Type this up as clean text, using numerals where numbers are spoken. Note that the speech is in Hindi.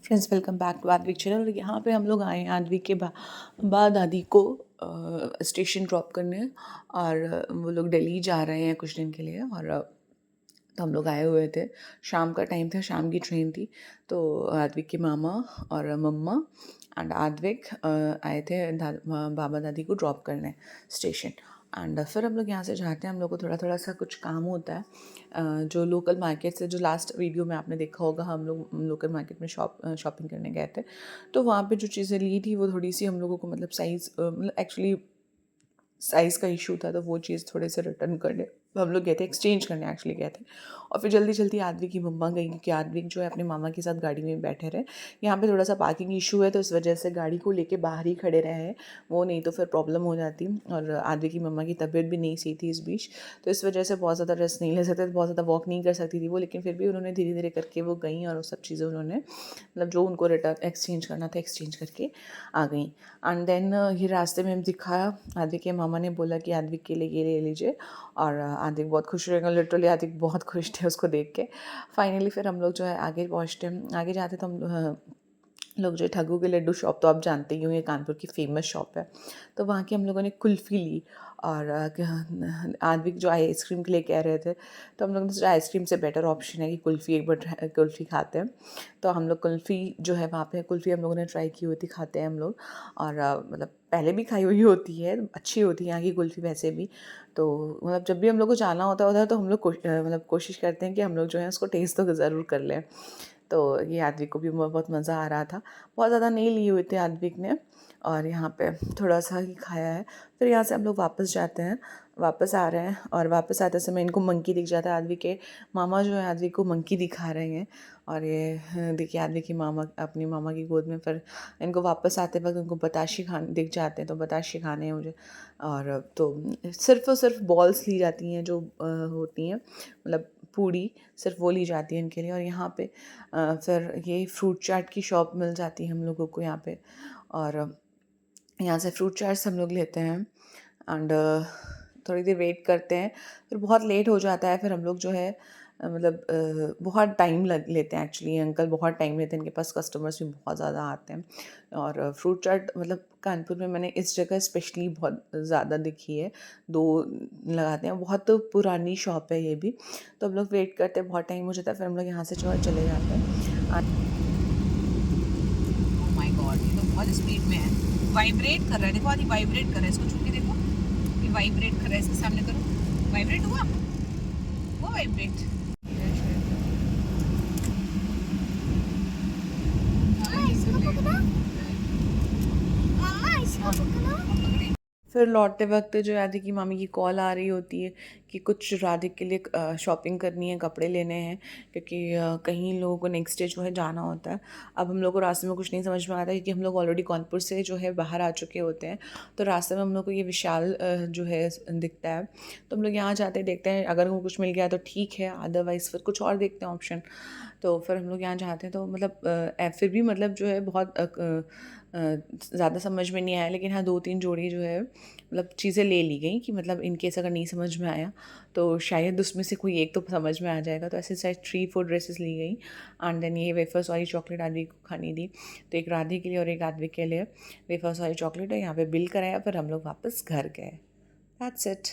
Friends, welcome back to Aadvik channel. और यहाँ पे हम लोग आए हैं आद्विक के बाद दादी को स्टेशन ड्रॉप करने। और वो लोग दिल्ली जा रहे हैं कुछ दिन के लिए। और तो हम लोग आए हुए थे, शाम का टाइम था, शाम की ट्रेन थी। तो आद्विक के मामा और मम्मा एंड आद्विक आए थे बाबा दादी को ड्रॉप करने स्टेशन। एंड फिर हम लोग यहाँ से जाते हैं, हम लोग को थोड़ा थोड़ा सा कुछ काम होता है। जो लोकल मार्केट से, जो लास्ट वीडियो में आपने देखा होगा, हम लोग लोकल मार्केट में शॉपिंग करने गए थे। तो वहाँ पे जो चीज़ें ली थी वो थोड़ी सी हम लोगों को मतलब एक्चुअली साइज़ का इशू था, तो वो चीज़ थोड़े से रिटर्न करने हम लोग गए थे, एक्सचेंज करने एक्चुअली गए थे। और फिर जल्दी जल्दी आद्विक की मम्मा गई, क्योंकि आद्विक जो है अपने मामा के साथ गाड़ी में बैठे रहे। यहाँ पे थोड़ा सा पार्किंग इशू है, तो इस वजह से गाड़ी को लेके बाहर ही खड़े रहे हैं वो, नहीं तो फिर प्रॉब्लम हो जाती। और आद्विक की मम्मा की तबीयत भी नहीं सही थी इस बीच, तो इस वजह से बहुत ज़्यादा रेस्ट नहीं ले सकते थे, बहुत ज़्यादा वॉक नहीं कर सकती थी वो। लेकिन फिर भी उन्होंने धीरे धीरे करके वो गई और वो सब चीज़ें उन्होंने मतलब जो उनको रिटर्न एक्सचेंज करना था एक्सचेंज करके आ गई। एंड देन ये रास्ते में दिखाया, आद्विक के मामा ने बोला कि आद्विक के लिए ये ले लीजिए। और आद्विक बहुत खुश रहेगा, लिटरली आद्विक बहुत खुश थे उसको देख के। फाइनली फिर हम लोग जो है आगे पहुँचते, आगे जाते तो हम लोग जो है ठग्गू के लड्डू शॉप, तो आप जानते ही हो ये कानपुर की फेमस शॉप है। तो वहाँ की हम लोगों ने कुल्फ़ी ली। और आद्विक जो आइसक्रीम के लिए कह रहे थे, तो हम लोग ने सोचा आइसक्रीम से बेटर ऑप्शन है कि कुल्फ़ी, एक बार कुल्फ़ी खाते हैं। तो हम लोग कुल्फ़ी जो है वहाँ पे कुल्फ़ी हम लोगों ने ट्राई की हुई थी, खाते हैं हम लोग। और मतलब पहले भी खाई हुई होती है, अच्छी होती है यहाँ की कुल्फ़ी वैसे भी। तो मतलब जब भी हम लोग को जाना होता है उधर, तो हम लोग मतलब कोशिश करते हैं कि हम लोग जो है उसको टेस्ट तो ज़रूर कर लें। तो ये आद्विक को भी बहुत मज़ा आ रहा था। बहुत ज़्यादा नहीं लिए हुए थे आद्विक ने, और यहाँ पे थोड़ा सा ही खाया है। फिर यहाँ से हम लोग वापस जाते हैं, वापस आ रहे हैं। और वापस आते समय इनको मंकी दिख जाता है। आद्विक के मामा जो है आद्विक को मंकी दिखा रहे हैं। और ये देखिए आद्विक की मामा अपनी मामा की गोद में। फिर इनको वापस आते वक्त उनको बताशे खाने दिख जाते हैं, तो बताशे खाने हैं मुझे। और तो सिर्फ़ और सिर्फ बॉल्स ली जाती हैं जो होती हैं, मतलब पूड़ी सिर्फ वो ली जाती है इनके लिए। और यहाँ पे फिर ये फ्रूट चाट की शॉप मिल जाती है हम लोगों को यहाँ पे। और यहाँ से फ्रूट चाट्स हम लोग लेते हैं। एंड थोड़ी देर वेट करते हैं, फिर बहुत लेट हो जाता है। फिर हम लोग जो है मतलब बहुत टाइम लेते हैं एक्चुअली, अंकल बहुत टाइम लेते हैं, इनके पास कस्टमर्स भी बहुत ज़्यादा आते हैं। और फ्रूट चाट मतलब कानपुर में मैंने इस जगह स्पेशली बहुत ज़्यादा दिखी है, दो लगाते हैं, बहुत पुरानी शॉप है ये भी। तो हम लोग वेट करते हैं, बहुत टाइम हो जाता है, फिर हम लोग यहाँ से जो है चले जाते हैं। ओह माय गॉड, ये तो बहुत स्पीड में है, वाइब्रेट कर रहा है। देखो आदि वाइब्रेट कर रहा है, इसको छू के देखो, ये वाइब्रेट कर रहा है। इसके सामने करो, वाइब्रेट हुआ वाइब्रेट। फिर लौटते वक्त जो राधिक की मामी की कॉल आ रही होती है कि कुछ राधिक के लिए शॉपिंग करनी है, कपड़े लेने हैं, क्योंकि कहीं लोगों को नेक्स्ट डे जो है जाना होता है। अब हम लोग को रास्ते में कुछ नहीं समझ में आता, क्योंकि हम लोग ऑलरेडी कानपुर से जो है बाहर आ चुके होते हैं। तो रास्ते में हम लोग को ये विशाल जो है दिखता है। तो हम लोग यहाँ जाते देखते हैं, अगर वो कुछ मिल गया तो ठीक है, अदरवाइज़ फिर कुछ और देखते हैं ऑप्शन। तो फिर हम लोग यहाँ जाते हैं, तो मतलब फिर भी मतलब जो है बहुत ज़्यादा समझ में नहीं आया। लेकिन हाँ, 2-3 जोड़ी जो है मतलब चीज़ें ले ली गई, कि मतलब इन केस अगर नहीं समझ में आया तो शायद उसमें से कोई एक तो समझ में आ जाएगा। तो ऐसे शायद 3-4 ड्रेसेस ली गई। एंड देन ये वेफर्स वाली चॉकलेट आदि को खानी थी, तो एक राधे के लिए और एक आदविक के लिए वेफर्स वाली चॉकलेट है। यहाँ पे बिल कराया, फिर हम लोग वापस घर गए। That's it.